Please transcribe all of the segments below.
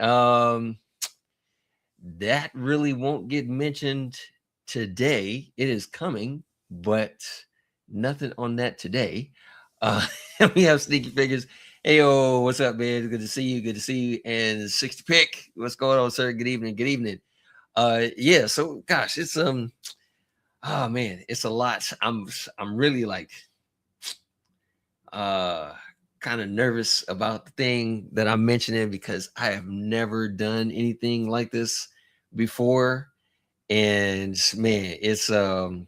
Um, that really won't get mentioned today. It is coming, but nothing on that today. Uh, we have sneaky figures. Hey, yo, what's up, man? Good to see you. Good to see you. And 60 pick. What's going on, sir? Good evening. Good evening. Yeah. So, gosh, it's oh man, it's a lot. I'm really like uh kind of nervous about the thing that I'm mentioning because I have never done anything like this before. And man, it's oh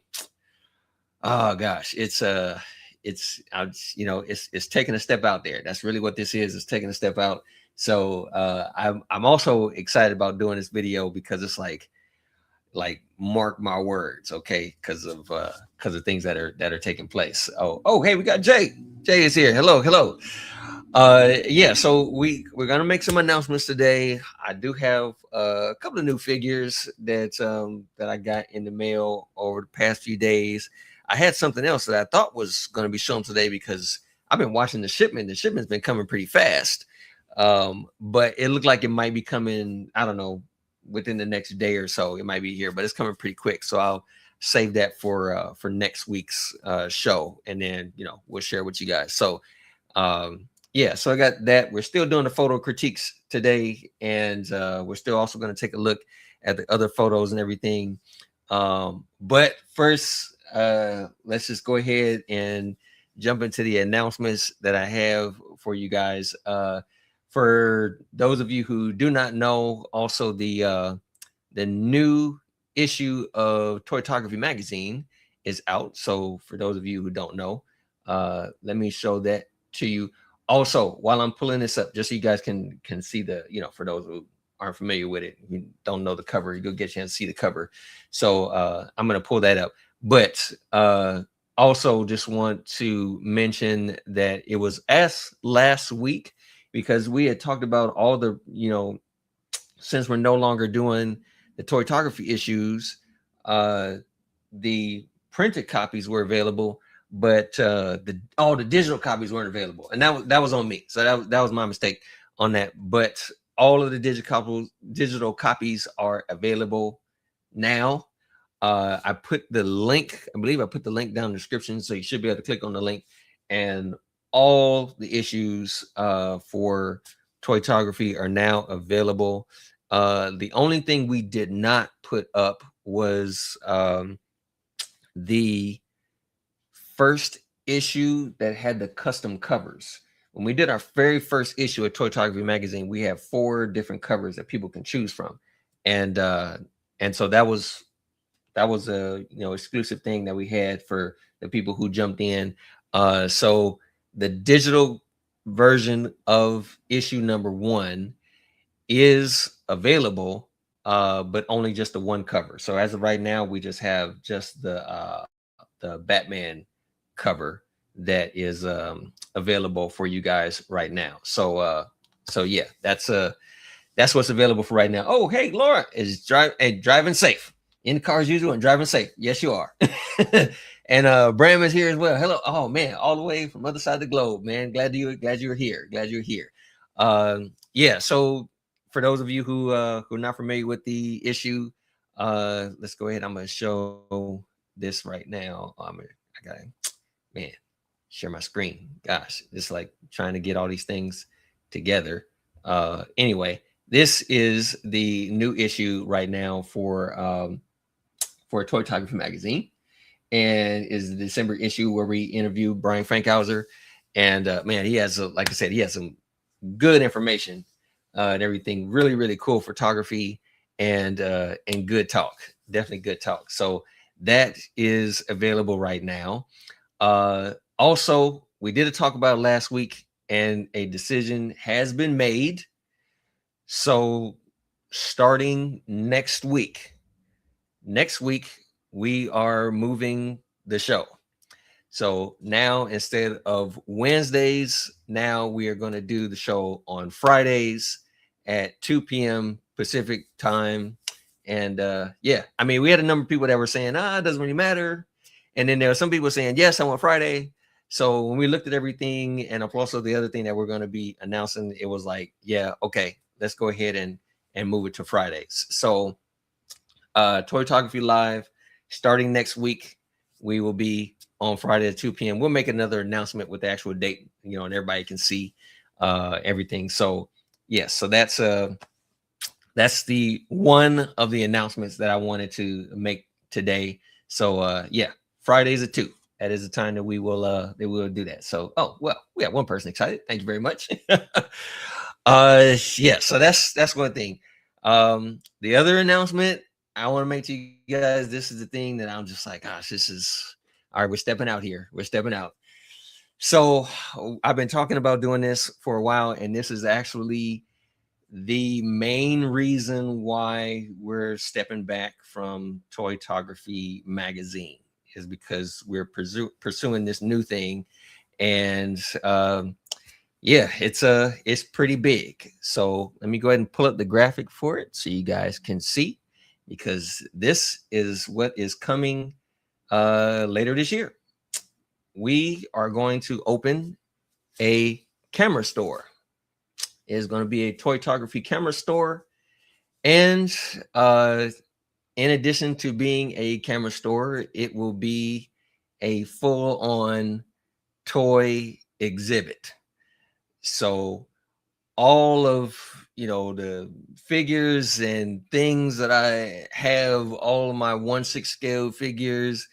gosh, it's taking a step out there. That's really what this is. It's taking a step out. So I'm also excited about doing this video because it's like mark my words, okay, because of things that are taking place. Oh hey, we got Jay. Jay is here. Hello. Yeah, so we're gonna make some announcements today. I do have a couple of new figures that I got in the mail over the past few days. I had something else that I thought was going to be shown today because I've been watching the shipment. The shipment's been coming pretty fast, but it looked like it might be coming, I don't know, within the next day or so. It might be here, but it's coming pretty quick. So I'll save that for next week's show, and then we'll share with you guys. So yeah, so I got that. We're still doing the photo critiques today, and we're still also going to take a look at the other photos and everything. But first, let's just go ahead and jump into the announcements that I have for you guys. For those of you who do not know, also the new issue of Toytography magazine is out. So for those of you who don't know, let me show that to you. Also, while I'm pulling this up, just so you guys can see the, for those who aren't familiar with it, you don't know the cover, you'll get a chance to see the cover. So I'm going to pull that up. But also just want to mention that it was asked last week because we had talked about all the, since we're no longer doing the Toytography issues, the printed copies were available, but all the digital copies weren't available, and that was on me. So that was my mistake on that. But all of the digital copies are available now. I put the link. I believe I put the link down in the description, so you should be able to click on the link, and all the issues for Toytography are now available. The only thing we did not put up was the first issue that had the custom covers. When we did our very first issue of Toytography magazine, we have 4 different covers that people can choose from, and so that was a exclusive thing that we had for the people who jumped in. So the digital version of issue number 1 is available, but only just the one cover. So as of right now, we just have just the Batman cover that is available for you guys right now. So yeah, that's what's available for right now. Oh, hey, Laura is driving safe in the car as usual and driving safe. Yes, you are. And Bram is here as well. Hello. Oh man, all the way from the other side of the globe, man. Glad you're here. Glad you're here. Yeah. So for those of you who are not familiar with the issue, let's go ahead. I'm gonna show this right now. I gotta, man, share my screen. Gosh, it's like trying to get all these things together. Anyway, this is the new issue right now for Toytography magazine, and is the December issue where we interview Brian Frankhauser. And man, he has, like I said, he has some good information and everything. Really, really cool photography and good talk. Definitely good talk. So that is available right now. Also, we did talk about it last week, and a decision has been made. So starting next week, we are moving the show. So now instead of Wednesdays, now we are going to do the show on Fridays at 2 p.m. Pacific time. And yeah, I mean, we had a number of people that were saying, it doesn't really matter. And then there were some people saying, yes, I want Friday. So when we looked at everything, and also the other thing that we're going to be announcing, it was like, yeah, okay, let's go ahead and move it to Fridays. So Toytography Live starting next week. We will be on Friday at 2 p.m. We'll make another announcement with the actual date, and everybody can see everything. So yes, so that's the one of the announcements that I wanted to make today. So yeah, Fridays at 2. That is the time that we will do that. So well, we have one person excited. Thank you very much. Yeah, so that's one thing. The other announcement I want to make to you guys, this is the thing that I'm just like, gosh, this is all right. We're stepping out here. We're stepping out. So I've been talking about doing this for a while, and this is actually the main reason why we're stepping back from Toytography magazine is because we're pursuing this new thing, and yeah, it's pretty big. So let me go ahead and pull up the graphic for it so you guys can see, because this is what is coming later this year. We are going to open a camera store. It is going to be a Toytography camera store, and in addition to being a camera store, it will be a full-on toy exhibit. So all of the figures and things that I have, all of my 1/6 scale figures,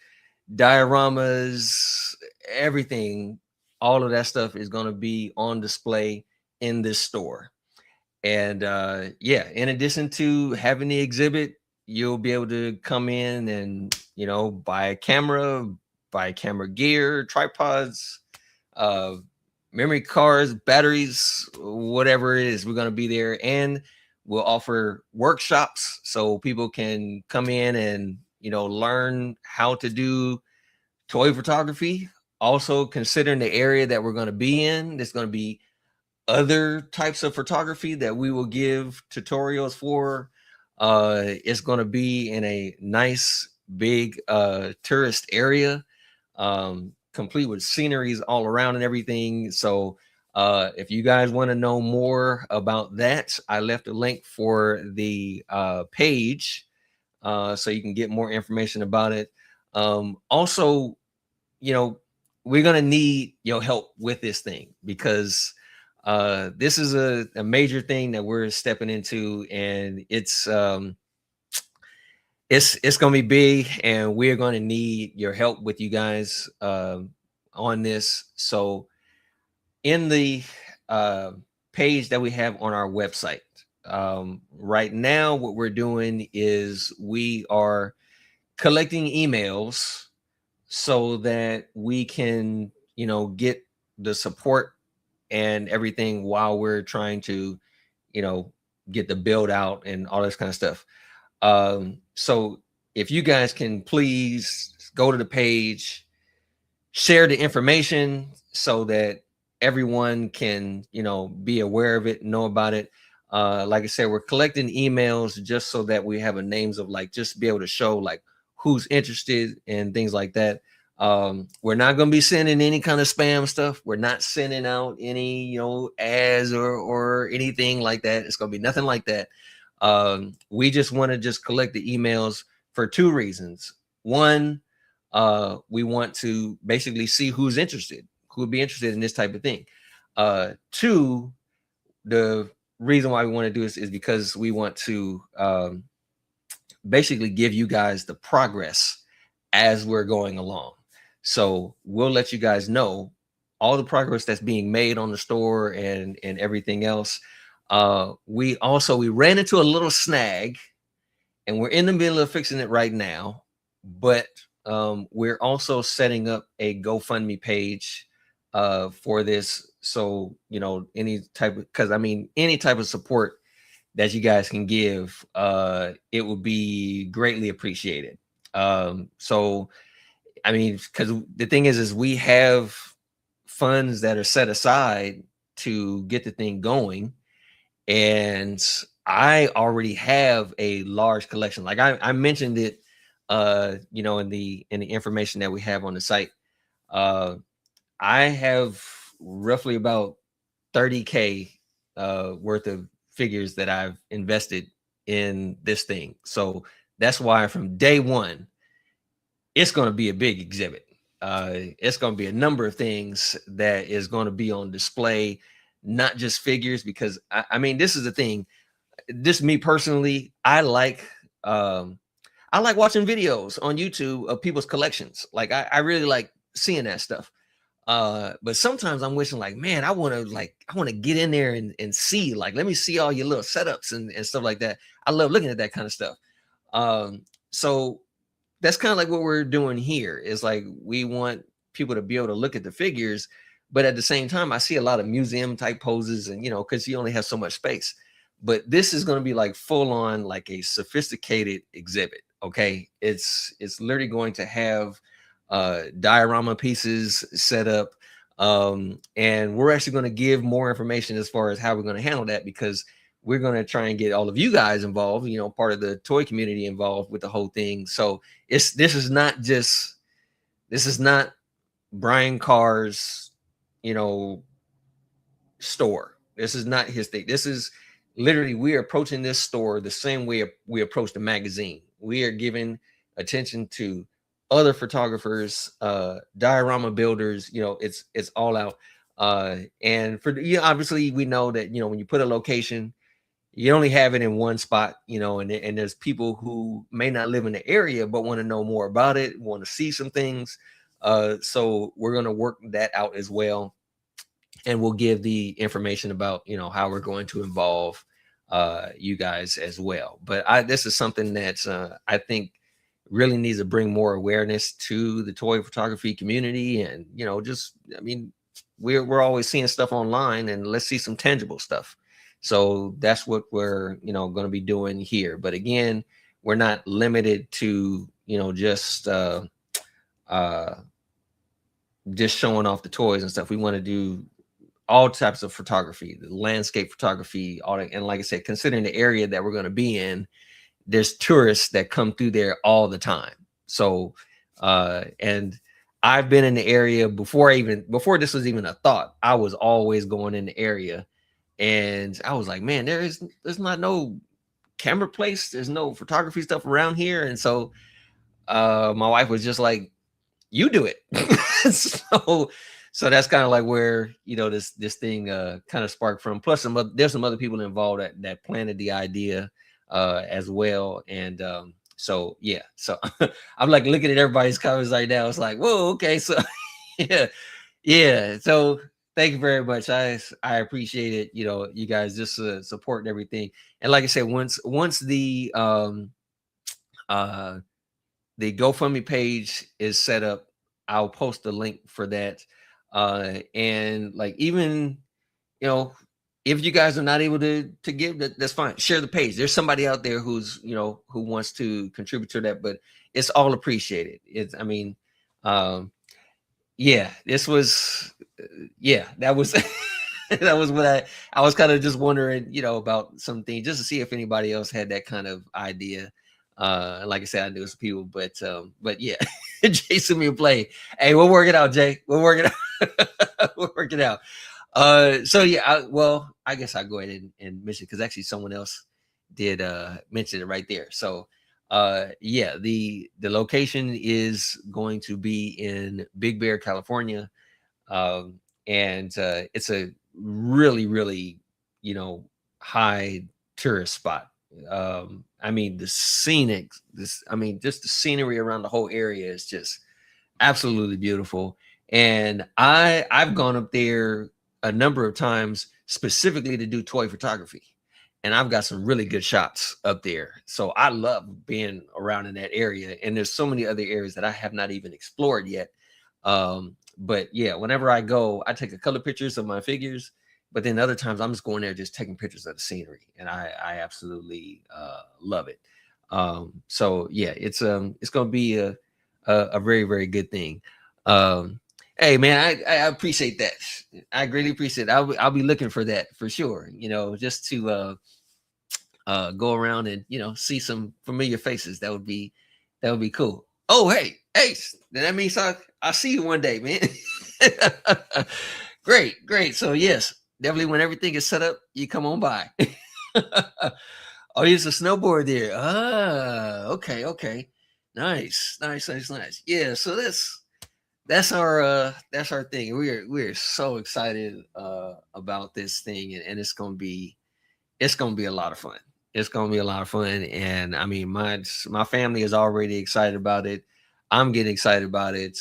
dioramas, everything, all of that stuff is going to be on display in this store. And yeah, in addition to having the exhibit, you'll be able to come in and buy a camera, buy camera gear, tripods, uh memory cards, batteries, whatever it is. We're going to be there, and we'll offer workshops so people can come in and learn how to do toy photography. Also, considering the area that we're going to be in, there's going to be other types of photography that we will give tutorials for. It's going to be in a nice big tourist area, complete with sceneries all around and everything. So if you guys want to know more about that, I left a link for the page so you can get more information about it. Also, we're going to need your help with this thing, because this is a major thing that we're stepping into, and it's going to be big, and we're going to need your help with you guys on this. So in the page that we have on our website right now, what we're doing is we are collecting emails so that we can get the support and everything while we're trying to get the build out and all this kind of stuff. So if you guys can please go to the page, share the information so that everyone can be aware of it, know about it. Like I said, we're collecting emails just so that we have a names of just be able to show who's interested and things like that. We're not going to be sending any kind of spam stuff. We're not sending out any ads or anything like that. It's going to be nothing like that. We just want to just collect the emails for two reasons. One, we want to basically see who's interested, who would be interested in this type of thing. Two, the reason why we want to do this is because we want to basically give you guys the progress as we're going along. So we'll let you guys know all the progress that's being made on the store and everything else. We ran into a little snag, and we're in the middle of fixing it right now, but we're also setting up a GoFundMe page for this. So any type of support that you guys can give, it would be greatly appreciated. So because the thing is we have funds that are set aside to get the thing going, and I already have a large collection. Like I mentioned it, in the information that we have on the site. I have roughly about 30K worth of figures that I've invested in this thing. So that's why from day one, it's going to be a big exhibit. It's going to be a number of things that is going to be on display, not just figures, because I mean, this is the thing. This me personally, um, I like watching videos on YouTube of people's collections. Like I really like seeing that stuff. But sometimes I'm wishing like, man, I want to get in there and see, like, let me see all your little setups and stuff like that. I love looking at that kind of stuff. So that's kind of like what we're doing here is like we want people to be able to look at the figures, but at the same time I see a lot of museum type poses, and because you only have so much space. But this is going to be like full on like a sophisticated exhibit. Okay, it's literally going to have diorama pieces set up, and we're actually going to give more information as far as how we're going to handle that, because we're going to try and get all of you guys involved, part of the toy community involved with the whole thing. So this is not Brian Carr's, store. This is not his thing. This is literally, we are approaching this store the same way we approach the magazine. We are giving attention to other photographers, diorama builders. It's all out. And for obviously we know that when you put a location, you only have it in one spot, and there's people who may not live in the area but want to know more about it, want to see some things. So we're going to work that out as well, and we'll give the information about how we're going to involve you guys as well. But this is something that I think really needs to bring more awareness to the toy photography community. And we're always seeing stuff online, and let's see some tangible stuff. So that's what we're going to be doing here. But again, we're not limited to just showing off the toys and stuff. We want to do all types of photography, the landscape photography, all that. And like I said, considering the area that we're going to be in, there's tourists that come through there all the time. So and I've been in the area before this was even a thought. I was always going in the area, and I was like, man, there's not no camera place, there's no photography stuff around here. And so my wife was just like, you do it. so that's kind of like where this thing kind of sparked from. Plus there's some other people involved that planted the idea as well. And so yeah, so I'm like looking at everybody's comments right now. It's like, whoa, okay. So yeah. So thank you very much. I appreciate it. You guys just supporting everything. And like I said, once the GoFundMe page is set up, I'll post the link for that. And like, even, if you guys are not able to give, that's fine. Share the page. There's somebody out there who wants to contribute to that, but it's all appreciated. Yeah, this was, that was, that was what I was kind of just wondering, about some things, just to see if anybody else had that kind of idea. Like I said, I knew some people, but yeah, Jason, me play. Hey, we'll work it out, Jay. We'll work it out. We'll work it out. So yeah, I guess I'll go ahead and mention, because actually someone else did mention it right there. So yeah, the location is going to be in Big Bear, California. And it's a really, really, high tourist spot. Just the scenery around the whole area is just absolutely beautiful. And I've gone up there a number of times specifically to do toy photography, and I've got some really good shots up there. So I love being around in that area, and there's so many other areas that I have not even explored yet. But yeah, whenever I go, I take a couple of pictures of my figures, but then other times I'm just going there just taking pictures of the scenery, and I absolutely love it. So yeah, it's going to be a very, very good thing. Hey man, I appreciate that. I greatly appreciate it. I'll be looking for that for sure. Just to go around and see some familiar faces. That would be cool. Oh hey, that means I'll see you one day, man. Great. So yes, definitely when everything is set up, you come on by. Oh, there's a snowboard there. Ah, okay, okay. Nice, nice, nice, nice. Yeah, so that's our thing. We're so excited about this thing, and it's gonna be a lot of fun. It's gonna be a lot of fun, and I mean, my family is already excited about it. I'm getting excited about it.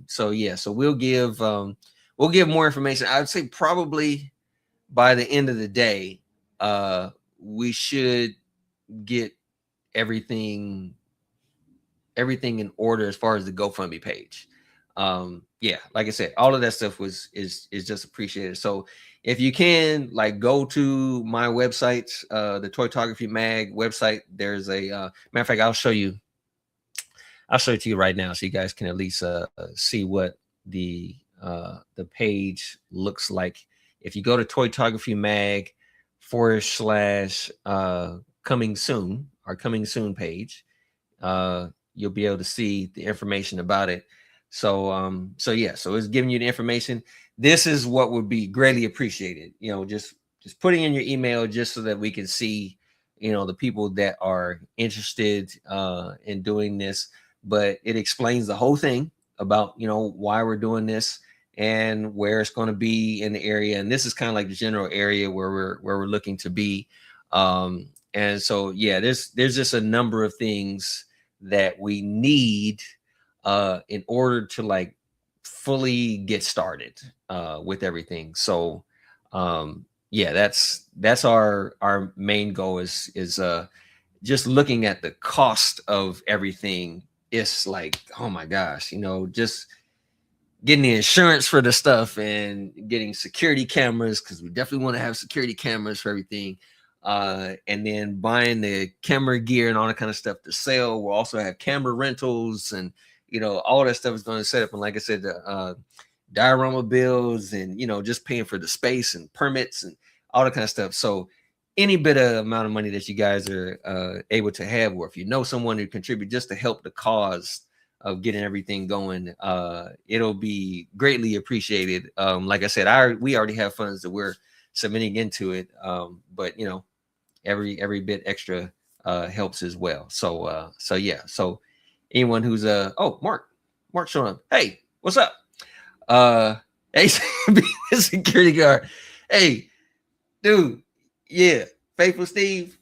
So yeah, so we'll give more information. I would say probably by the end of the day, we should get everything everything in order as far as the GoFundMe page. Yeah, like I said, all of that stuff is just appreciated. So if you can, like, go to my website, the Toytography Mag website. There's a matter of fact, I'll show it to you right now so you guys can at least see what the page looks like. If you go to Toytography Mag / coming soon, our coming soon page, uh, you'll be able to see the information about it. So yeah, so it's giving you the information. This is what would be greatly appreciated. Just putting in your email just so that we can see, the people that are interested in doing this. But it explains the whole thing about why we're doing this and where it's going to be in the area. And this is kind of like the general area where we're looking to be. And so yeah, there's just a number of things that we need in order to like fully get started with everything. So yeah, that's our main goal is just looking at the cost of everything. It's like, oh my gosh, just getting the insurance for the stuff and getting security cameras, because we definitely want to have security cameras for everything, and then buying the camera gear and all that kind of stuff to sell. We'll also have camera rentals, and all that stuff is going to set up. And like I said, the diorama bills, and just paying for the space and permits and all that kind of stuff. So any bit of amount of money that you guys are able to have, or if you know someone who contribute just to help the cause of getting everything going, it'll be greatly appreciated. Like I said, we already have funds that we're submitting into it, but every bit extra helps as well. So yeah, so anyone who's oh, Mark showing up. Hey, what's up? Hey, security guard. Hey, dude. Yeah, Faithful Steve.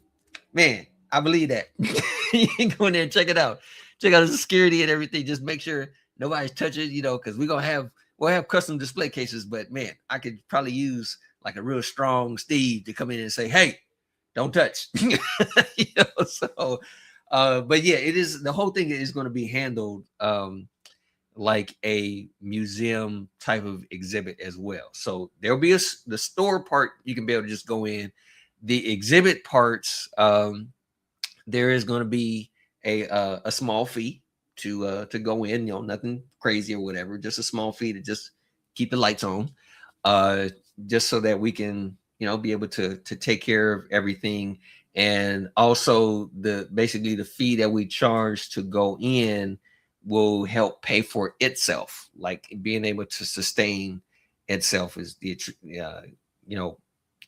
Man, I believe that. You can go in there and check it out. Check out the security and everything. Just make sure nobody's touching, because we'll have custom display cases. But man, I could probably use like a real strong Steve to come in and say, "Hey, don't touch." So, but yeah, it is, the whole thing is going to be handled like a museum type of exhibit as well. So there'll be the store part, you can be able to just go in. The exhibit parts, there is going to be a small fee to go in. Nothing crazy or whatever, just a small fee to just keep the lights on, uh, just so that we can be able to take care of everything. And also basically the fee that we charge to go in will help pay for itself, like being able to sustain itself is the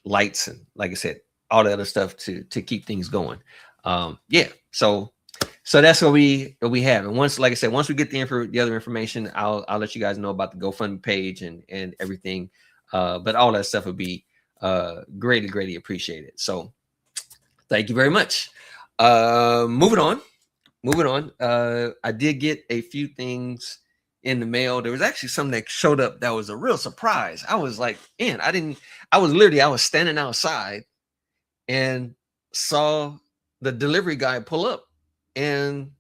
lights, and like I said, all the other stuff to keep things going. Yeah, so that's what we have. And once, like I said, once we get the other information, I'll let you guys know about the GoFundMe page and everything. But all that stuff would be greatly appreciated. So thank you very much. Moving on. I did get a few things in the mail. There was actually something that showed up that was a real surprise. I was like, man, I was standing outside and saw the delivery guy pull up, and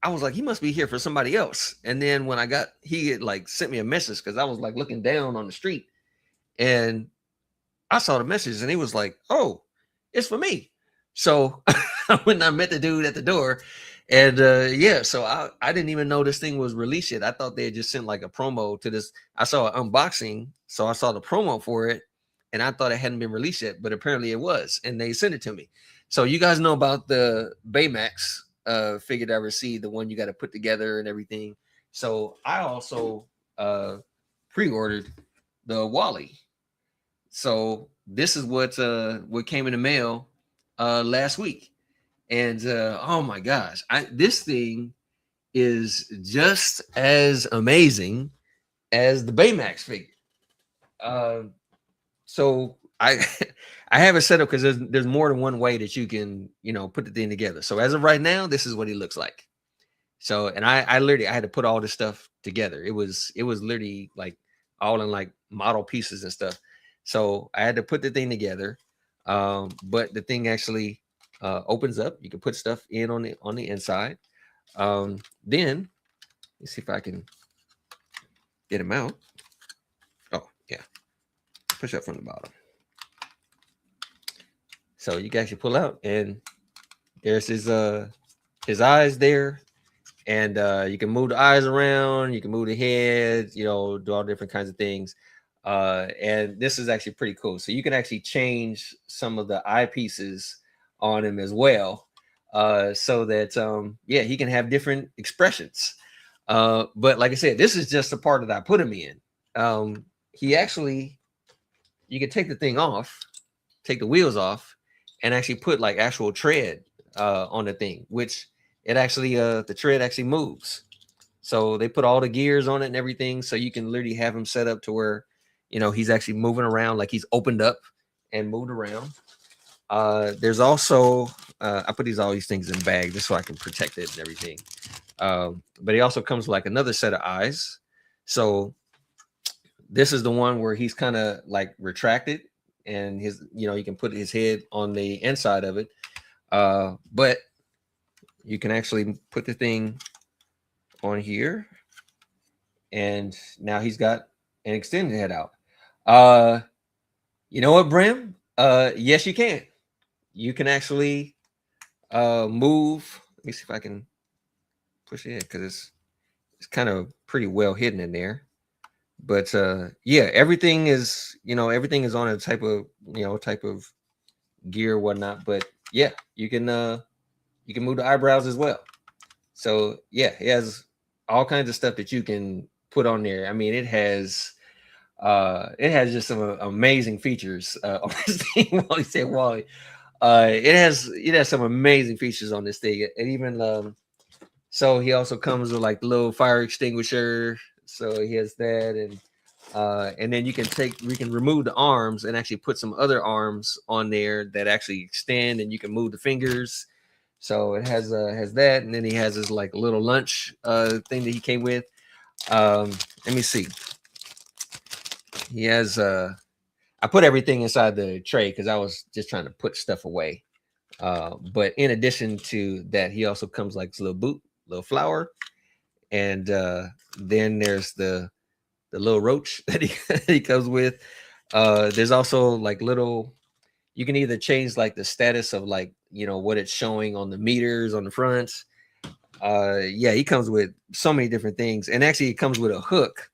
I was like, he must be here for somebody else. And then when he had like sent me a message, because I was like looking down on the street, and I saw the message, and he was like, oh, it's for me. So when I met the dude at the door, and yeah, so I didn't even know this thing was released yet. I thought they had just sent like a promo to this. I saw an unboxing, so I saw the promo for it, and I thought it hadn't been released yet, but apparently it was, and they sent it to me. So you guys know about the Baymax figure that I received, the one you got to put together and everything. So I also pre-ordered the Wally. So this is what came in the mail last week. And oh my gosh, this thing is just as amazing as the Baymax figure. Uh, so I I have it set up because there's more than one way that you can, you know, put the thing together. So as of right now, this is what he looks like. So, and I literally I had to put all this stuff together. It was literally like all in like model pieces and stuff. So I had to put the thing together. But the thing actually opens up. You can put stuff in on the inside. Then let's see if I can get him out. Oh yeah, push up from the bottom. So you can actually pull out, and there's his eyes there. And you can move the eyes around, you can move the head, you know, do all different kinds of things. And this is actually pretty cool. So you can actually change some of the eyepieces on him as well, so that yeah, he can have different expressions. But like I said, this is just the part that I put him in. He actually, you can take the thing off, take the wheels off, and actually put like actual tread on the thing, which it actually the tread actually moves. So they put all the gears on it and everything, so you can literally have him set up to where, you know, he's actually moving around, like he's opened up and moved around. There's also I put all these things in bags just so I can protect it and everything. But he also comes with like another set of eyes. So this is the one where he's kind of like retracted, and his, you know, you can put his head on the inside of it. But you can actually put the thing on here, and now he's got an extended head out. You know what, Bram? Yes, you can. You can actually move. Let me see if I can push it in, because it's kind of pretty well hidden in there. But yeah, everything is, you know, everything is on a type of, you know, type of gear or whatnot. But yeah, you can move the eyebrows as well. So yeah, it has all kinds of stuff that you can put on there. I mean, it has just some amazing features on this thing. Wally said, Wally, it has some amazing features on this thing. And even so he also comes with like the little fire extinguisher. So he has that, and then we can remove the arms and actually put some other arms on there that actually extend, and you can move the fingers. So it has that, and then he has his like little lunch thing that he came with. Let me see. He has I put everything inside the tray because I was just trying to put stuff away. But in addition to that, he also comes like this little boot, little flower, and then there's the little roach that he comes with. There's also like little. You can either change like the status of like, you know, what it's showing on the meters on the front. Yeah, he comes with so many different things, and actually, it comes with a hook,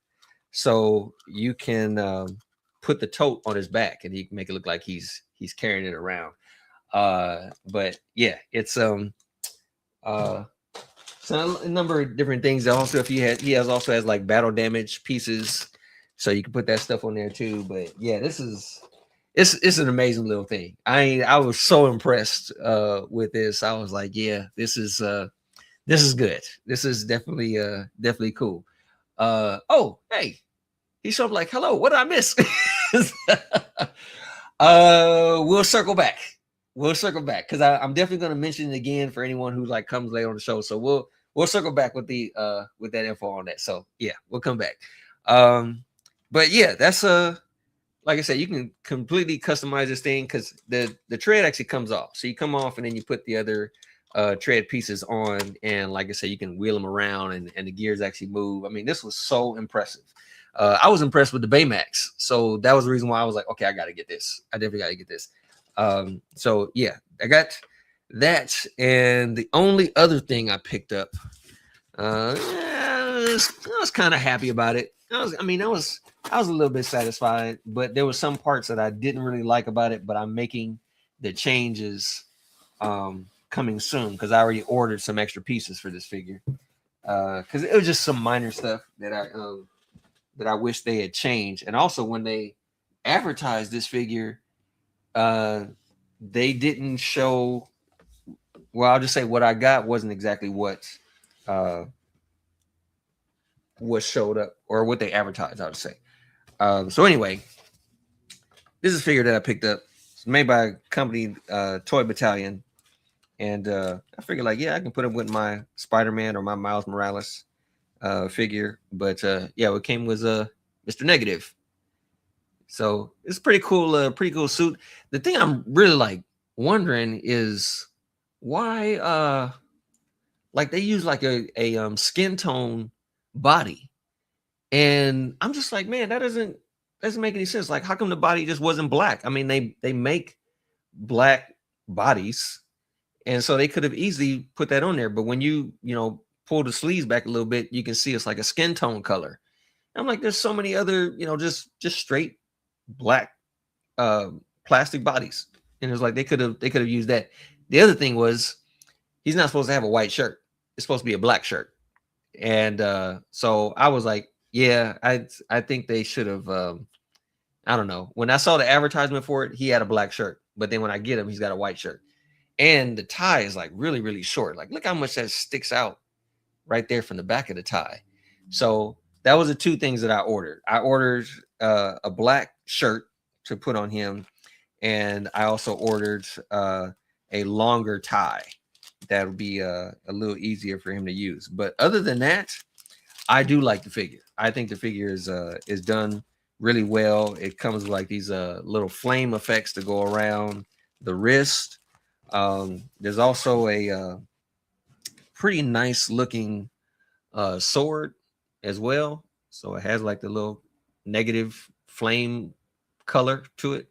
so you can put the tote on his back, and he can make it look like he's carrying it around. But yeah, it's so a number of different things. Also, if he also has like battle damage pieces, so you can put that stuff on there too. But yeah, it's an amazing little thing. I was so impressed with this. I was like, yeah, this is good. This is definitely cool. Oh, hey, he showed up like, hello, what did I miss? We'll circle back. We'll circle back because I'm definitely going to mention it again for anyone who like comes later on the show. So we'll circle back with the with that info on that. So yeah, we'll come back. But yeah, that's like I said, you can completely customize this thing because the tread actually comes off. So you come off and then you put the other tread pieces on, and like I said, you can wheel them around, and the gears actually move. I mean, this was so impressive. I was impressed with the Baymax, so that was the reason why I was like, okay, I got to get this. I definitely got to get this. So yeah, I got that, and the only other thing I picked up, I was kind of happy about it. I was a little bit satisfied, but there were some parts that I didn't really like about it. But I'm making the changes coming soon because I already ordered some extra pieces for this figure. Because it was just some minor stuff that I wish they had changed. And also when they advertised this figure, They didn't show. Well, I'll just say what I got wasn't exactly uh, what showed up or what they advertised. I would say. So anyway, this is a figure that I picked up. It's made by a company, Toy Battalion, and I figured like, yeah, I can put it with my Spider-Man or my Miles Morales figure. But yeah, what came was Mr. Negative. So it's pretty cool suit. The thing I'm really like wondering is why like they use like a skin tone body. And I'm just like, man, that doesn't make any sense. Like, how come the body just wasn't black? I mean, they make black bodies, and so they could have easily put that on there. But when you pull the sleeves back a little bit, you can see it's like a skin tone color. I'm like, there's so many other, just straight black uh plastic bodies. And it's like they could have used that. The other thing was he's not supposed to have a white shirt. It's supposed to be a black shirt. And so I was like, yeah, I think they should have I don't know. When I saw the advertisement for it, he had a black shirt. But then when I get him, he's got a white shirt. And the tie is like really, really short. Like, look how much that sticks out right there from the back of the tie. So that was the two things that I ordered. I ordered a black shirt to put on him, and I also ordered a longer tie that would be a little easier for him to use. But other than that, I do like the figure. I think the figure is done really well. It comes with like these little flame effects to go around the wrist. There's also a pretty nice looking sword as well. So it has like the little negative flame color to it.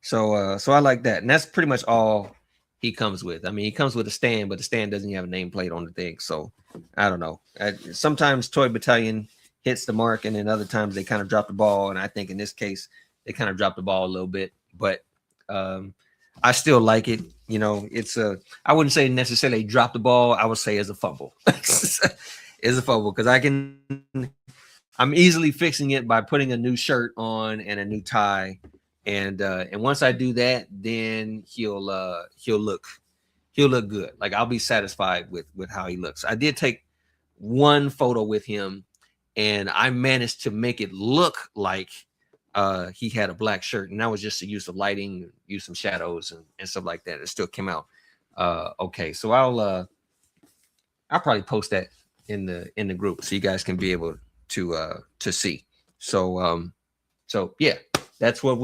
So I like that. And that's pretty much all he comes with. I mean, he comes with a stand, but the stand doesn't have a nameplate on the thing. So I don't know. Sometimes Toy Battalion hits the mark, and then other times they kind of drop the ball. And I think in this case, they kind of dropped the ball a little bit. But I still like it. It's I wouldn't say necessarily drop the ball. I would say as a fumble. Is a fumble because I'm easily fixing it by putting a new shirt on and a new tie. And once I do that, then he'll look good. Like I'll be satisfied with how he looks. I did take one photo with him, and I managed to make it look like he had a black shirt, and that was just to use the lighting, use some shadows and stuff like that. It still came out okay. So I'll probably post that in the group so you guys can be able to see. So yeah, that's what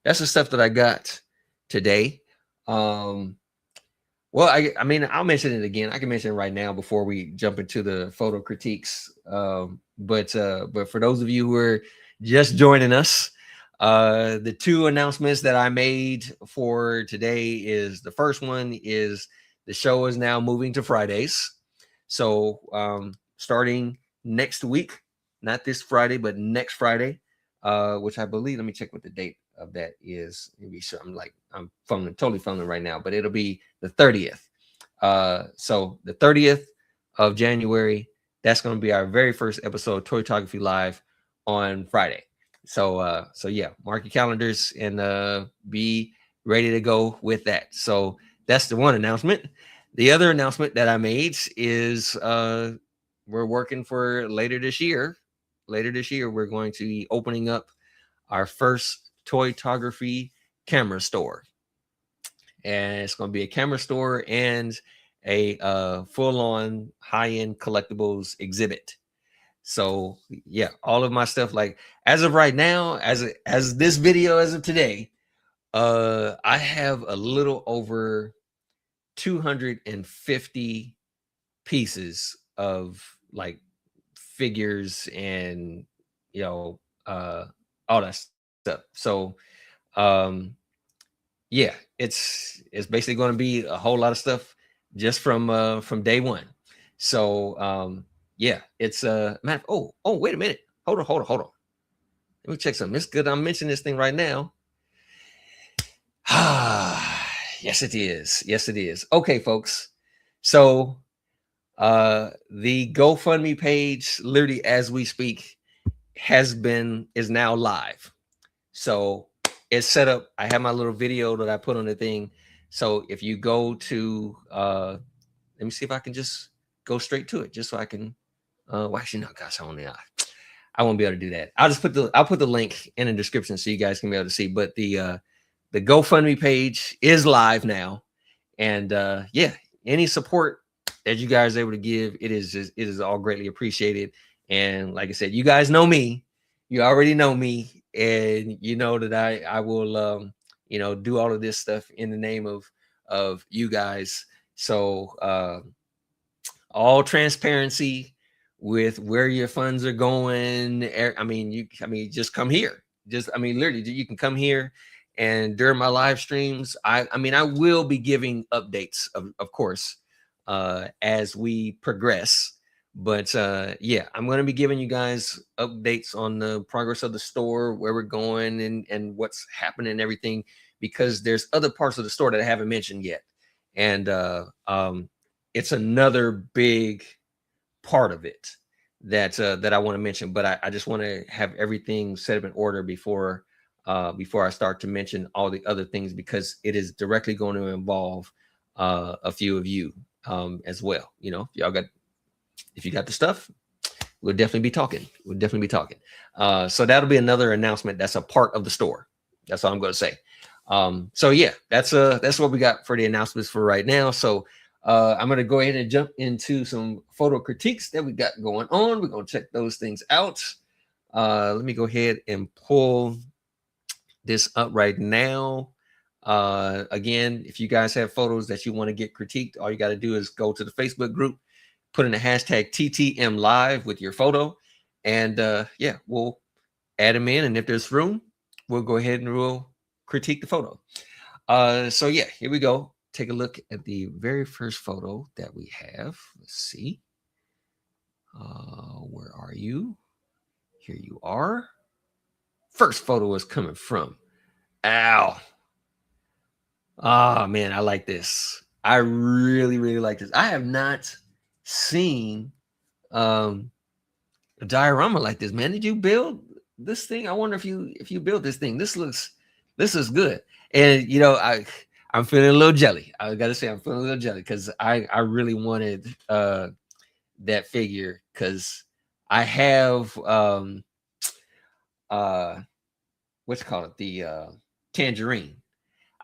that's the stuff that I got today. Well, I mean, I'll mention it again. I can mention it right now before we jump into the photo critiques. But for those of you who are just joining us, the two announcements that I made for today is the first one is the show is now moving to Fridays. So starting next week, not this Friday, but next Friday, which I believe, let me check what the date of that is. Maybe sure I'm totally fumbling right now, but it'll be the 30th. So the 30th of January, that's going to be our very first episode of Toytography Live on Friday. So yeah, mark your calendars and be ready to go with that. So that's the one announcement. The other announcement that I made is we're working for later this year. Later this year, we're going to be opening up our first Toytography camera store. And it's going to be a camera store and a full-on high-end collectibles exhibit. So yeah, all of my stuff, like as of right now, as this video as of today, I have a little over 250 pieces of like figures and all that stuff. So yeah, it's basically going to be a whole lot of stuff just from day one. So yeah, it's man. Oh, wait a minute. Hold on. Let me check something. It's good I'm mentioning this thing right now. Yes, it is. Okay, folks. So the GoFundMe page, literally as we speak, is now live. So it's set up. I have my little video that I put on the thing. So if you go to let me see if I can just go straight to it, just so I can well, actually no, gosh, I won't be able to do that. I'll put the link in the description so you guys can be able to see. But the GoFundMe page is live now. And yeah, any support that you guys are able to give, it is all greatly appreciated. And like I said, you guys know me, you already know me, and you know that I will do all of this stuff in the name of you guys. So all transparency with where your funds are going. Just come here. Literally, you can come here, and during my live streams, I will be giving updates, of course, as we progress. But yeah, I'm going to be giving you guys updates on the progress of the store, where we're going, and what's happening and everything, because there's other parts of the store that I haven't mentioned yet. And it's another big part of it that I want to mention, but I just want to have everything set up in order before I start to mention all the other things, because it is directly going to involve a few of you as well. If you got the stuff, we'll definitely be talking. So that'll be another announcement that's a part of the store. That's all I'm going to say. So yeah, that's what we got for the announcements for right now. So I'm going to go ahead and jump into some photo critiques that we got going on. We're going to check those things out. Let me go ahead and pull this up right now. Again, if you guys have photos that you want to get critiqued, all you got to do is go to the Facebook group, put in the hashtag TTM live with your photo, and yeah, we'll add them in. And if there's room, we'll go ahead and we'll critique the photo. So yeah, here we go. Take a look at the very first photo that we have. Let's see. Where are you? Here you are. First photo is coming from Al. Oh man, I like this. I really, really like this. I have not seen a diorama like this, man. Did you build this thing? I wonder if you built this thing. This is good. And I'm feeling a little jelly. I gotta say, I'm feeling a little jelly because I really wanted that figure, because I have what's called the tangerine.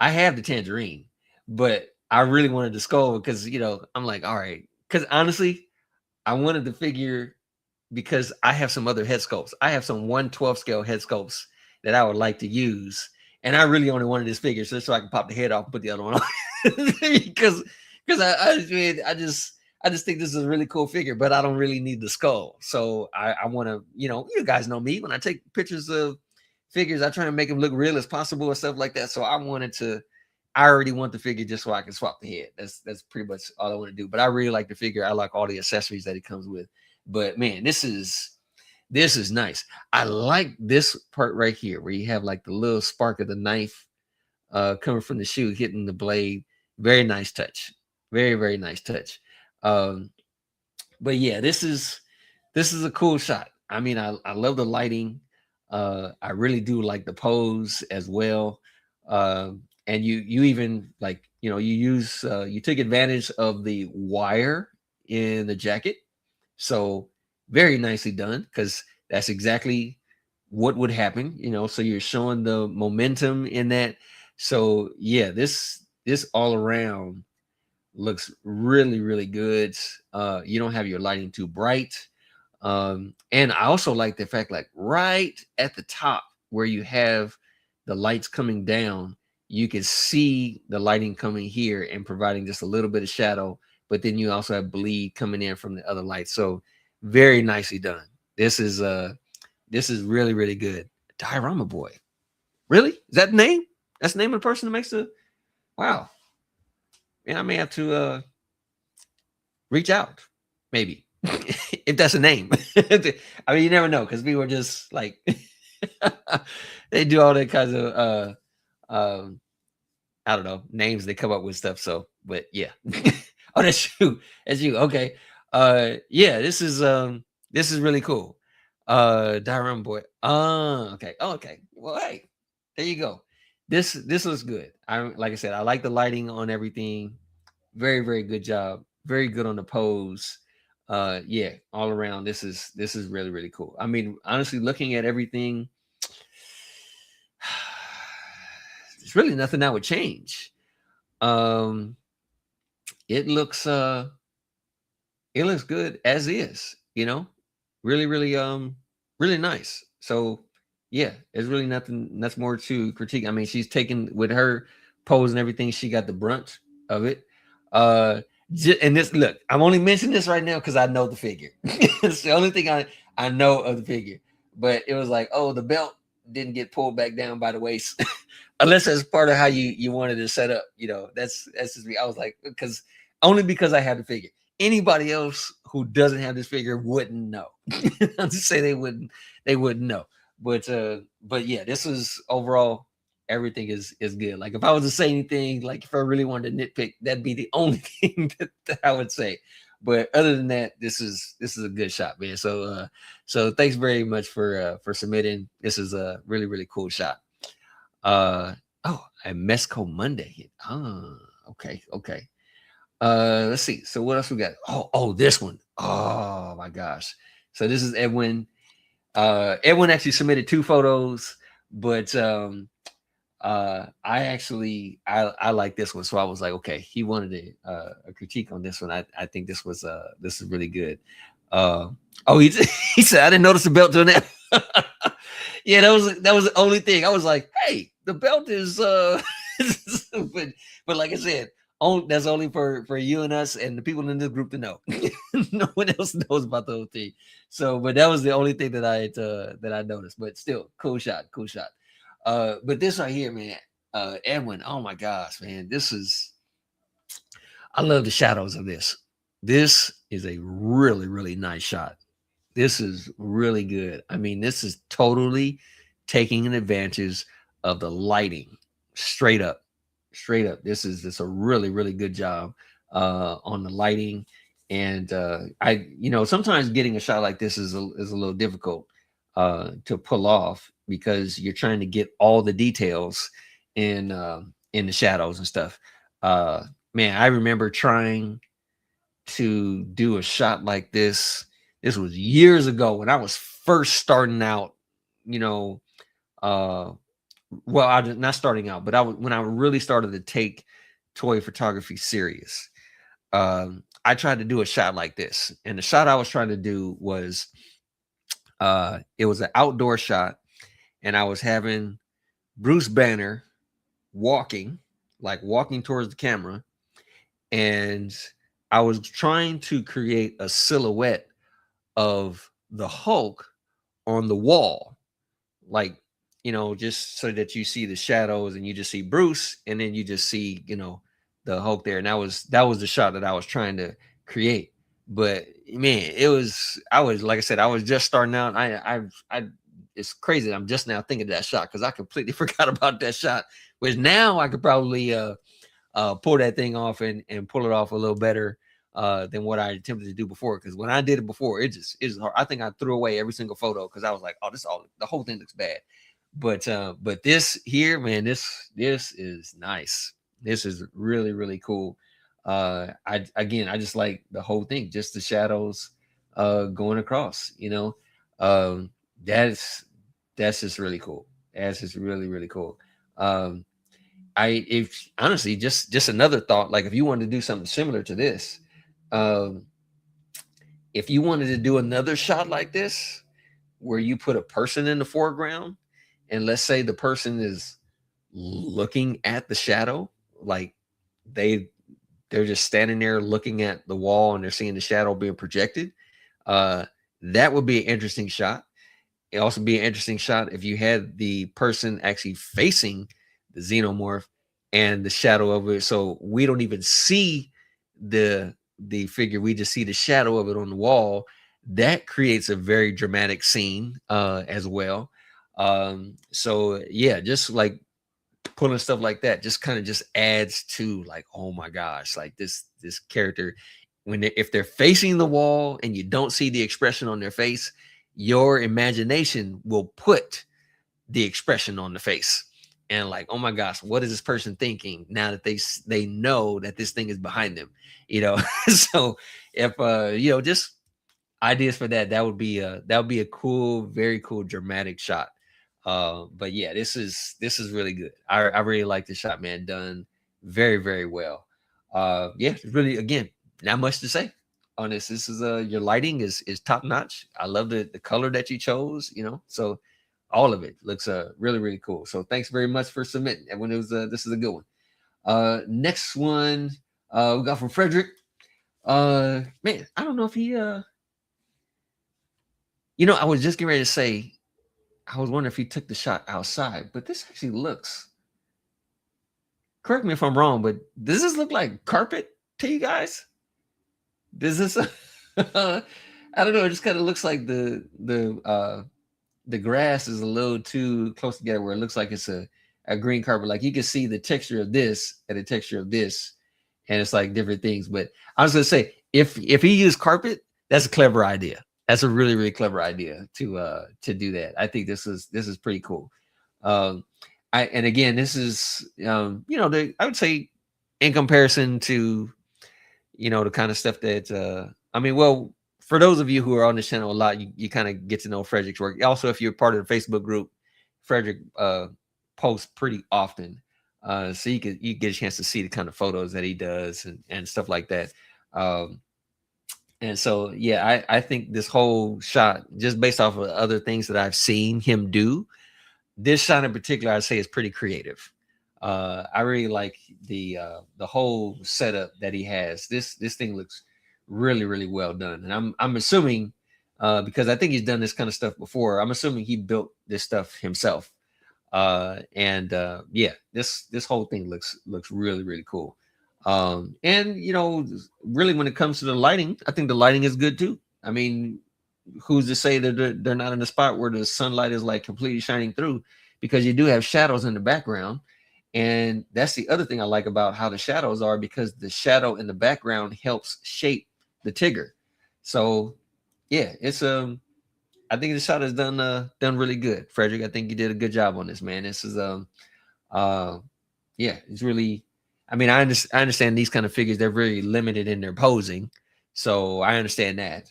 I have the tangerine, but I really wanted the skull because I'm like, all right, because honestly, I wanted the figure because I have some other head sculpts. I have some 1/12 scale head sculpts that I would like to use, and I really only wanted this figure so I can pop the head off and put the other one on because I just think this is a really cool figure, but I don't really need the skull. So I want to, you guys know me, when I take pictures of figures, I try to make them look real as possible and stuff like that. So I already want the figure just so I can swap the head. That's pretty much all I want to do. But I really like the figure. I like all the accessories that it comes with. But man, this is nice. I like this part right here where you have like the little spark of the knife coming from the shoe hitting the blade. Very nice touch. Very, very nice touch. But yeah, this is a cool shot. I mean, I love the lighting. I really do like the pose as well. And you even you took advantage of the wire in the jacket. So very nicely done, because that's exactly what would happen, so you're showing the momentum in that. So yeah, this all around looks really, really good. You don't have your lighting too bright. And I also like the fact, like right at the top where you have the lights coming down, you can see the lighting coming here and providing just a little bit of shadow, but then you also have bleed coming in from the other lights. So very nicely done. This is really, really good. Diorama Boy. Really? Is that the name? That's the name of the person that makes the wow. Yeah, I may have to reach out, maybe. If that's a name. I mean, you never know, because we were just like they do all that kinds of I don't know, names they come up with stuff. So, but yeah. Oh, that's you. That's you. Okay. Yeah, this is really cool. Diorama Boy. Okay. Oh, okay. Well, hey, there you go. this looks good. I like I said, I like the lighting on everything. Very, very good job. Very good on the pose. Yeah, all around. This is really, really cool. I mean, honestly, looking at everything, there's really nothing I would change. Um, it looks it looks good as is, you know. Really, really really nice. So yeah, there's really nothing that's more to critique. I mean, she's taken with her pose and everything, she got the brunt of it. Uh and this, look, I'm only mentioning this right now because I know the figure. It's the only thing I know of the figure. But it was like, oh, the belt didn't get pulled back down by the waist. Unless that's part of how you wanted to set up, you know. That's just me. I was like, because only because I had the figure. Anybody else who doesn't have this figure wouldn't know. I'll just say they wouldn't know. But yeah, this is overall, everything is good. Like if I was to say anything, like if I really wanted to nitpick, that'd be the only thing that I would say. But other than that, this is a good shot, man. So thanks very much for submitting. This is a really, really cool shot. Oh, a Mesco Monday. Okay, okay. Let's see. So what else we got? Oh, this one. Oh my gosh. So this is Edwin. Edwin actually submitted two photos, but I like this one. So I was like, okay, he wanted a critique on this one. I think this is really good. Oh, he said I didn't notice the belt doing that. Yeah, that was the only thing. I was like, hey, the belt is but like I said, that's only for you and us and the people in this group to know. No one else knows about the whole thing. So, but that was the only thing that I noticed. But still, cool shot, cool shot. But this right here, man, Edwin. Oh my gosh, man, I love the shadows of this. This is a really, really nice shot. This is really good. I mean, this is totally taking an advantage of the lighting. Straight up, straight up. This a really, really good job on the lighting. And sometimes getting a shot like this is a little difficult to pull off because you're trying to get all the details in the shadows and stuff. Man, I remember trying to do a shot like this. This was years ago when I was first starting out, you know. Well, I was not starting out, but I was when I really started to take toy photography serious. I tried to do a shot like this, and the shot I was trying to do was it was an outdoor shot, and I was having Bruce Banner walking, like walking towards the camera, and I was trying to create a silhouette of the Hulk on the wall, like, just so that you see the shadows and you just see Bruce, and then you just see, the Hulk there. And that was the shot that I was trying to create. But man, I was like I said, I was just starting out. I it's crazy. I'm just now thinking of that shot because I completely forgot about that shot. Which now I could probably pull that thing off and pull it off a little better than what I attempted to do before. Because when I did it before, it's hard. I think I threw away every single photo because I was like, oh, the whole thing looks bad. But this here, man, this is nice. This is really, really cool. I just like the whole thing, just the shadows going across, that's just really cool. That's just really, really cool. If honestly, just another thought, like if you wanted to do something similar to this, um, if you wanted to do another shot like this, where you put a person in the foreground, and let's say the person is looking at the shadow, like they're just standing there looking at the wall and they're seeing the shadow being projected. That would be an interesting shot. It also be an interesting shot if you had the person actually facing the xenomorph and the shadow of it, so we don't even see the figure, we just see the shadow of it on the wall. That creates a very dramatic scene as well. So yeah, just like pulling stuff like that just kind of just adds to, like, oh my gosh, like this character, if they're facing the wall and you don't see the expression on their face, your imagination will put the expression on the face. and like, oh my gosh, what is this person thinking now that they know that this thing is behind them, you know? So if just ideas for that, that would be a cool, very cool dramatic shot. But yeah, this is really good. I really like the shot, man. Done very, very well. Yeah, really, again, not much to say on this. This is your lighting is top notch. I love the color that you chose, so all of it looks really, really cool. So thanks very much for submitting. And when it was this is a good one. Next one we got from Frederick. Man, I don't know if he I was just getting ready to say, I was wondering if he took the shot outside, but this actually looks, correct me if I'm wrong, but does this look like carpet to you guys? Does this, I don't know, it just kind of looks like the grass is a little too close together where it looks like it's a green carpet. Like you can see the texture of this and the texture of this, and it's like different things. But I was gonna say, if he used carpet, that's a clever idea. That's a really, really clever idea to do that. I think this is pretty cool. Um, and again, this is I would say in comparison to the kind of stuff that I mean, well, for those of you who are on this channel a lot, you kind of get to know Frederick's work. Also, if you're part of the Facebook group, Frederick posts pretty often. So you get a chance to see the kind of photos that he does and stuff like that. And so yeah, I think this whole shot, just based off of other things that I've seen him do, this shot in particular, I'd say is pretty creative. I really like the whole setup that he has. This thing looks really, really well done, and I'm assuming because I think he's done this kind of stuff before. I'm assuming he built this stuff himself. And yeah, this whole thing looks really, really cool. And really, when it comes to the lighting, I think the lighting is good too. I mean, who's to say that they're not in a spot where the sunlight is like completely shining through, because you do have shadows in the background. And that's the other thing I like about how the shadows are, because the shadow in the background helps shape the Tigger. So yeah, it's I think the shot is done really good. Frederick, I think you did a good job on this, man. This is uh yeah, it's really, I mean, I understand these kind of figures, they're very limited in their posing. So I understand that.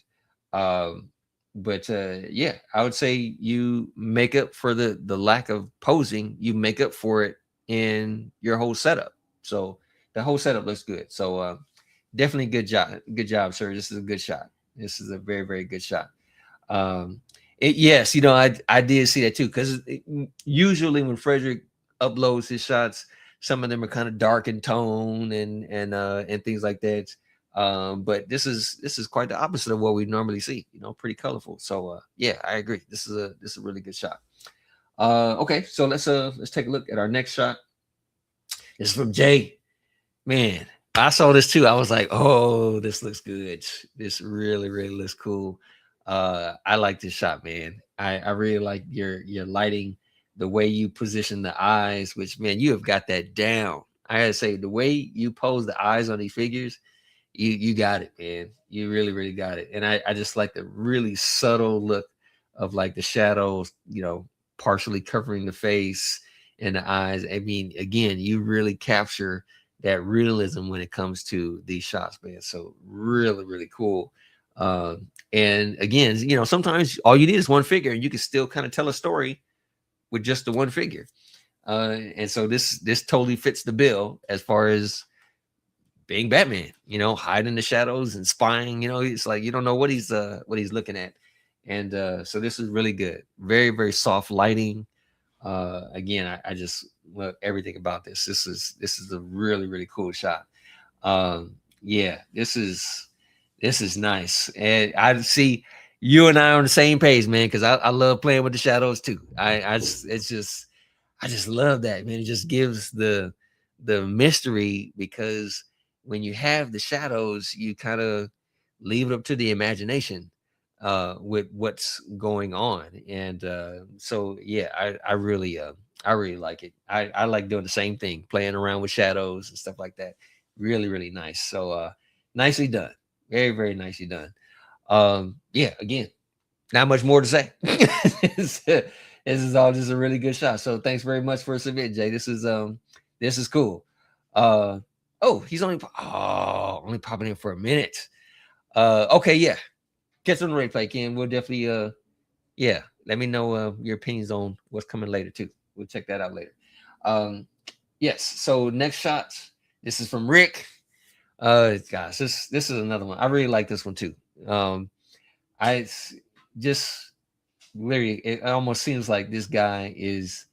Um but yeah, I would say you make up for the lack of posing, you make up for it in your whole setup. So the whole setup looks good. So definitely good job, sir. This is a good shot. This is a very, very good shot. Um, yes, I did see that too, because usually when Frederick uploads his shots, some of them are kind of dark in tone and things like that. But this is quite the opposite of what we normally see. Pretty colorful. So yeah, I agree. This is a really good shot. Okay, so let's take a look at our next shot. This is from Jay. Man, I saw this too. I was like, oh, this looks good. This really, really looks cool. I like this shot, man. I really like your lighting, the way you position the eyes, which, man, you have got that down. I gotta say, the way you pose the eyes on these figures, you got it, man. You really, really got it. And I just like the really subtle look of like the shadows, partially covering the face and the eyes. I mean, again, you really capture that realism when it comes to these shots, man. So really, really cool. And again, sometimes all you need is one figure, and you can still kind of tell a story with just the one figure. And so this totally fits the bill as far as being Batman. Hiding the shadows and spying. It's like you don't know what he's looking at, and so this is really good. Very, very soft lighting. Again, I just love everything about this. This is a really, really cool shot. Yeah, this is nice, and I see you and I are on the same page, man, because I love playing with the shadows too. I just love that, man. It just gives the mystery, because when you have the shadows, you kind of leave it up to the imagination with what's going on. And so yeah, I really like it. I like doing the same thing, playing around with shadows and stuff like that. Really, really nice. So nicely done. Very, very nicely done. Yeah, again, not much more to say. This is all just a really good shot. So thanks very much for submitting, Jay. This is cool. Uh oh, he's only popping in for a minute. Okay, yeah. Catch on the replay, Ken. We'll definitely yeah, let me know your opinions on what's coming later too. We'll check that out later. Um yes, so next shot. This is from Rick. Gosh, this is another one. I really like this one too. I just literally, it almost seems like this guy is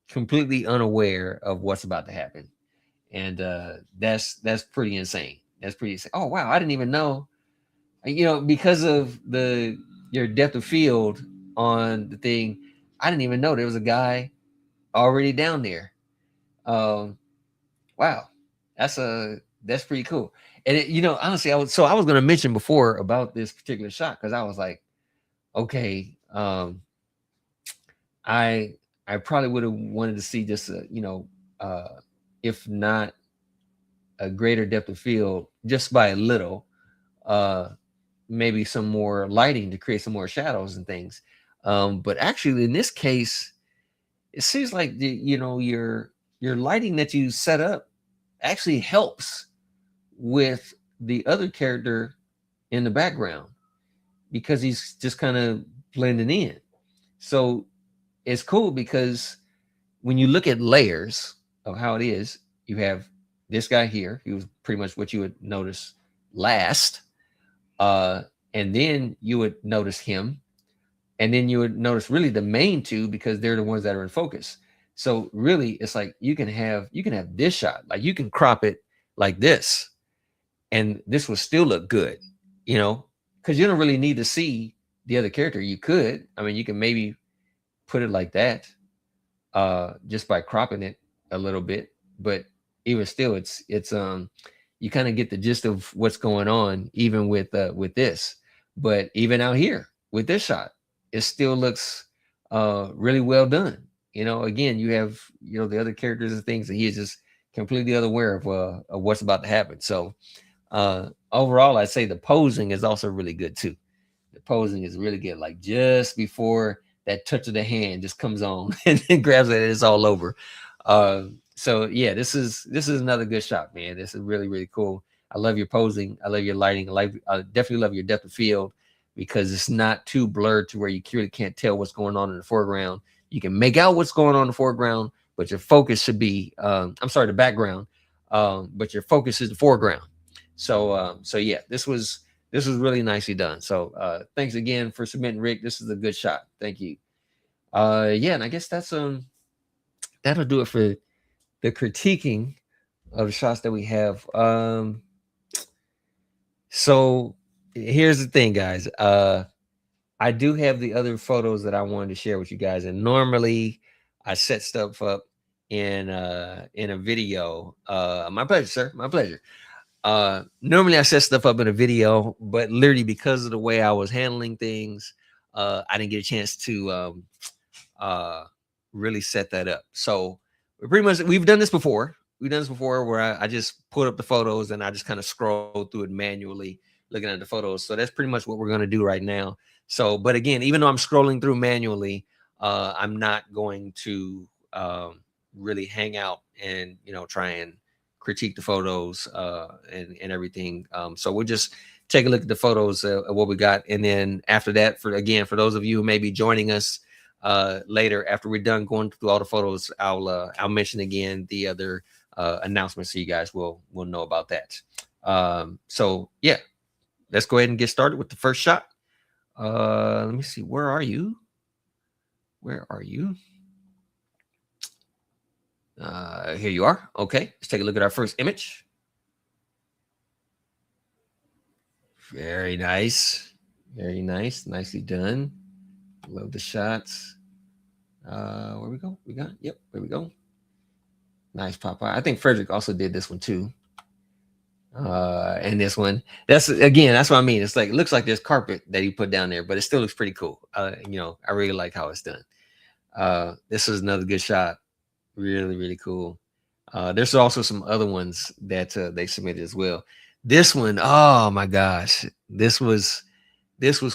completely unaware of what's about to happen, and that's pretty insane. That's pretty insane. Oh wow, I didn't even know. Because of the your depth of field on the thing, I didn't even know there was a guy already down there. Um, wow, that's pretty cool. And honestly, I was going to mention before about this particular shot because I was like, okay, I I probably would have wanted to see just uh, if not a greater depth of field, just by a little, uh, maybe some more lighting to create some more shadows and things. But actually, in this case, it seems like your lighting that you set up actually helps with the other character in the background because he's just kind of blending in. So it's cool because when you look at layers of how it is, you have this guy here. He was pretty much what you would notice last. And then you would notice him. And then you would notice really the main two because they're the ones that are in focus. So really it's like you can have this shot. Like you can crop it like this, and this will still look good, because you don't really need to see the other character. You could, I mean, you can maybe put it like that, just by cropping it a little bit. But even still, it's you kind of get the gist of what's going on, even with this. But even out here with this shot, it still looks really well done. Again, you have the other characters and things that he is just completely unaware of what's about to happen. So overall, I'd say the posing is also really good too. The posing is really good. Like just before that touch of the hand just comes on and then grabs it and it's all over. So yeah, this is another good shot, man. This is really, really cool. I love your posing. I love your lighting. I definitely love your depth of field because it's not too blurred to where you really can't tell what's going on in the foreground. You can make out what's going on in the foreground, but your focus should be I'm sorry, the background. But your focus is the foreground. So yeah, this was really nicely done. So thanks again for submitting, Rick. This is a good shot. Thank you. Yeah, and I guess that'll do it for the critiquing of the shots that we have. So here's the thing, guys. I do have the other photos that I wanted to share with you guys, and normally I set stuff up in a video. My pleasure, sir. My pleasure. Normally I set stuff up in a video, but literally because of the way I was handling things, I didn't get a chance to uh really set that up. So we've done this before. We've done this before where I just put up the photos and I just kind of scroll through it manually looking at the photos. So that's pretty much what we're going to do right now. So, but again, even though I'm scrolling through manually, I'm not going to really hang out and try and critique the photos and everything. So we'll just take a look at the photos of what we got, and then after that, for those of you who may be joining us later after we're done going through all the photos, I'll mention again the other announcements so you guys will know about that. So yeah, let's go ahead and get started with the first shot. Let me see. Where are you? Here you are. Okay, let's take a look at our first image. Very nice. Very nice. Nicely done. Love the shots. Where we go? Yep, there we go. Nice Popeye. I think Frederick also did this one too. And this one, that's what I mean. It's like, it looks like there's carpet that he put down there, but it still looks pretty cool. I really like how it's done. This is another good shot. Really, really cool. There's also some other ones that they submitted as well. This one, oh my gosh, this was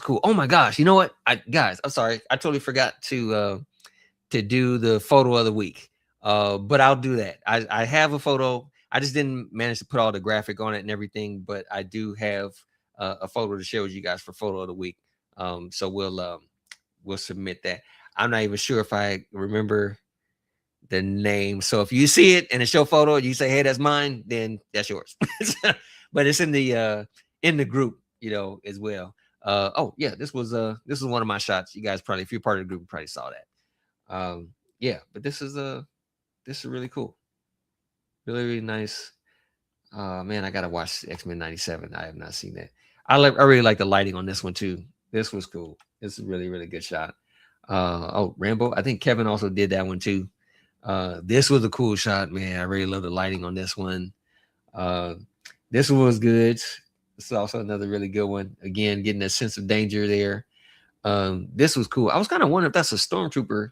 cool. Oh my gosh, you know what, guys? I'm sorry, I totally forgot to to do the photo of the week. But I'll do that. I have a photo. I just didn't manage to put all the graphic on it and everything, but I do have a photo to share with you guys for photo of the week. So we'll submit that. I'm not even sure if I remember the name. So if you see it and it's your photo, you say, "Hey, that's mine," then that's yours. But it's in the group, as well. Oh yeah, this was one of my shots. You guys probably, if you're part of the group, you probably saw that. Yeah, but this is really cool. Really, really nice. Man, I gotta watch X-Men 97. I have not seen that. I really like the lighting on this one too. This was cool. This is really, really good shot. Oh, Rambo. I think Kevin also did that one too. This was a cool shot, man. I really love the lighting on this one. Uh, this one was good. This is also another really good one. Again, getting a sense of danger there. This was cool. I was kind of wondering if that's a stormtrooper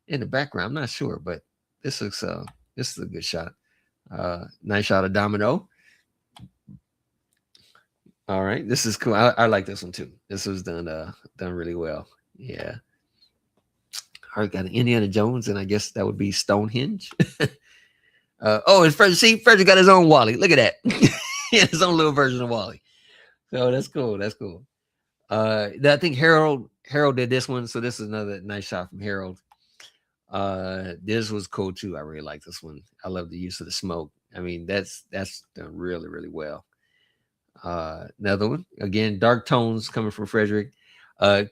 in the background. I'm not sure, but this is a good shot. Nice shot of Domino. All right, this is cool. I like this one too. This was done really well. Yeah. All right, got an Indiana Jones, and I guess that would be Stonehenge. Oh, and Frederick got his own Wally. Look at that. He had his own little version of Wally. So that's cool. That's cool. I think Harold did this one, so this is another nice shot from Harold. This was cool too. I really like this one. I love the use of the smoke. I mean, that's done really, really well. Another one, again, dark tones coming from Frederick.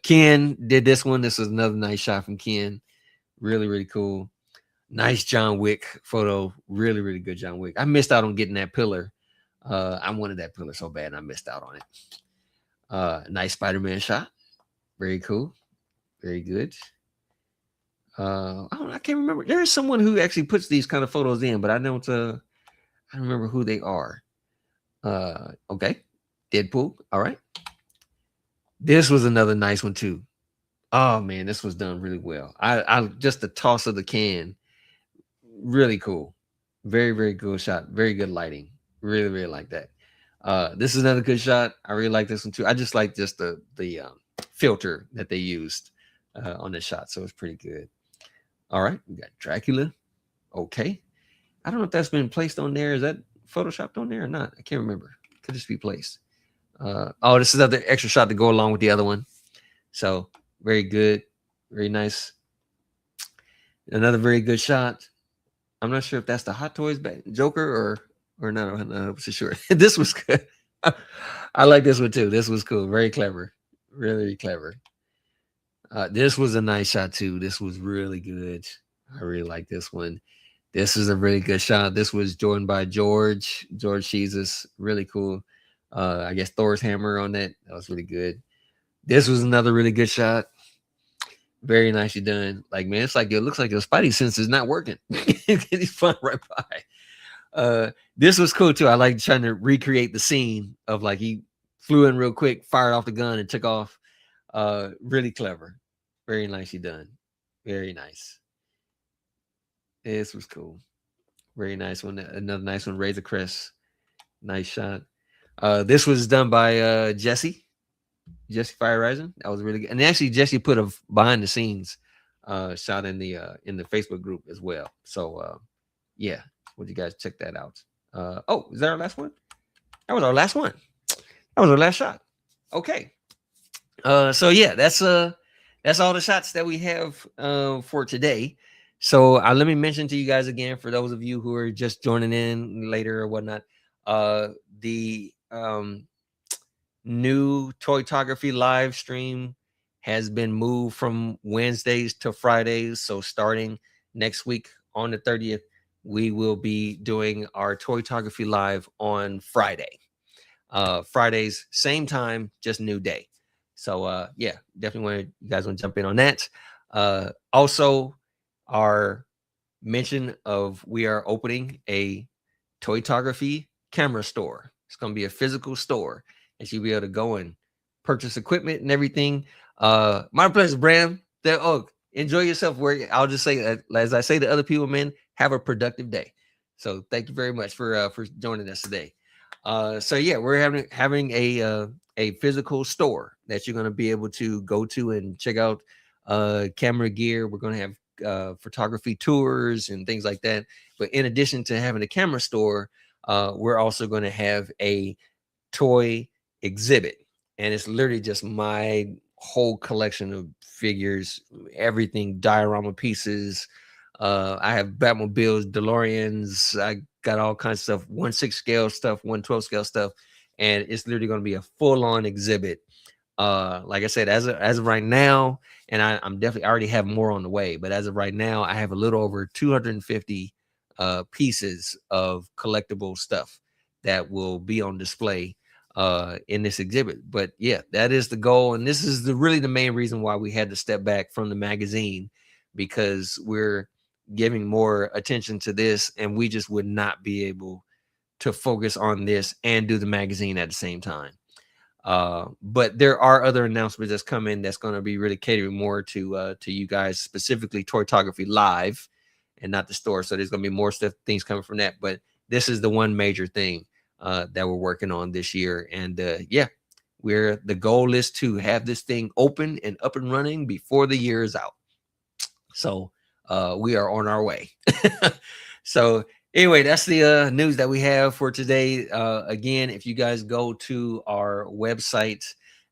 Ken did this one. This was another nice shot from Ken. Really, really cool. Nice John Wick photo. Really, really good John Wick. I missed out on getting that pillar. I wanted that pillar so bad, and I missed out on it. Nice Spider-Man shot. Very cool. Very good. I can't remember. There is someone who actually puts these kind of photos in, but I don't remember who they are. Okay. Deadpool. All right. This was another nice one too. Oh man, this was done really well. I just the toss of the can, really cool. Very, very cool shot. Very good lighting. Really, really like that. This is another good shot. I really like this one too. I just like just the filter that they used on this shot, so it's pretty good. All right, we got Dracula. Okay, I don't know if that's been placed on there. Is that photoshopped on there or not? I can't remember. Could just be placed. Oh, this is another extra shot to go along with the other one. So very good, very nice. Another very good shot. I'm not sure if that's the Hot Toys Joker or not. I'm not so sure. This was good. I like this one too. This was cool. Very clever. Really clever. This was a nice shot too. This was really good. I really like this one. This is a really good shot. This was joined by George Jesus. Really cool. I guess Thor's hammer on that. That was really good. This was another really good shot. Very nicely done. Like, man, it's like it looks like your Spidey sense is not working. He's flying right by. This was cool too. I like trying to recreate the scene of like he flew in real quick, fired off the gun, and took off. Really clever. Very nicely done. Very nice. This was cool. Very nice one. Another nice one. Razor Crest. Nice shot. This was done by Jesse Fire Rising. That was really good. And actually, Jesse put a behind the scenes shot in the Facebook group as well. So yeah, would you guys check that out? Oh, is that our last one? That was our last one. That was our last shot. Okay. So yeah, that's all the shots that we have for today. So let me mention to you guys again, for those of you who are just joining in later or whatnot, the new Toytography live stream has been moved from Wednesdays to Fridays. So starting next week on the 30th, we will be doing our Toytography live on Friday. Fridays, same time, just new day. So yeah, definitely you guys want to jump in on that. Also, our mention of we are opening a Toytography camera store. It's going to be a physical store, and you'll be able to go and purchase equipment and everything. My pleasure, Bram. Enjoy yourself. Where I'll just say, as I say to other people, man, have a productive day. So thank you very much for joining us today. So yeah, we're having a physical store that you're going to be able to go to and check out camera gear. We're going to have photography tours and things like that. But in addition to having a camera store, we're also going to have a toy exhibit, and it's literally just my whole collection of figures, everything, diorama pieces. I have Batmobiles, DeLoreans. I got all kinds of stuff, 1/6 scale stuff, 1/12 scale stuff, and it's literally going to be a full-on exhibit. Like I said, as of right now, and I'm definitely, I already have more on the way, but as of right now, I have a little over 250 pieces of collectible stuff that will be on display in this exhibit. But yeah, that is the goal, and this is really the main reason why we had to step back from the magazine, because we're giving more attention to this, and we just would not be able to focus on this and do the magazine at the same time. But there are other announcements that's coming that's going to be really catering more to you guys, specifically Toytography Live and not the store. So there's going to be more stuff, things coming from that. But this is the one major thing that we're working on this year. And yeah, the goal is to have this thing open and up and running before the year is out. So we are on our way. So anyway, that's the news that we have for today. Again, if you guys go to our website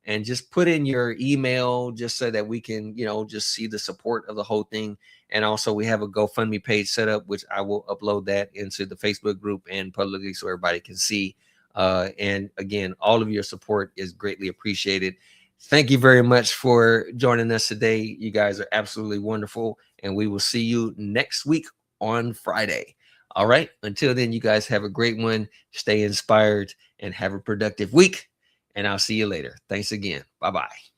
and just put in your email, just so that we can, just see the support of the whole thing. And also we have a GoFundMe page set up, which I will upload that into the Facebook group and publicly so everybody can see. And again, all of your support is greatly appreciated. Thank you very much for joining us today. You guys are absolutely wonderful, and we will see you next week on Friday. All right. Until then, you guys have a great one. Stay inspired and have a productive week. And I'll see you later. Thanks again. Bye-bye.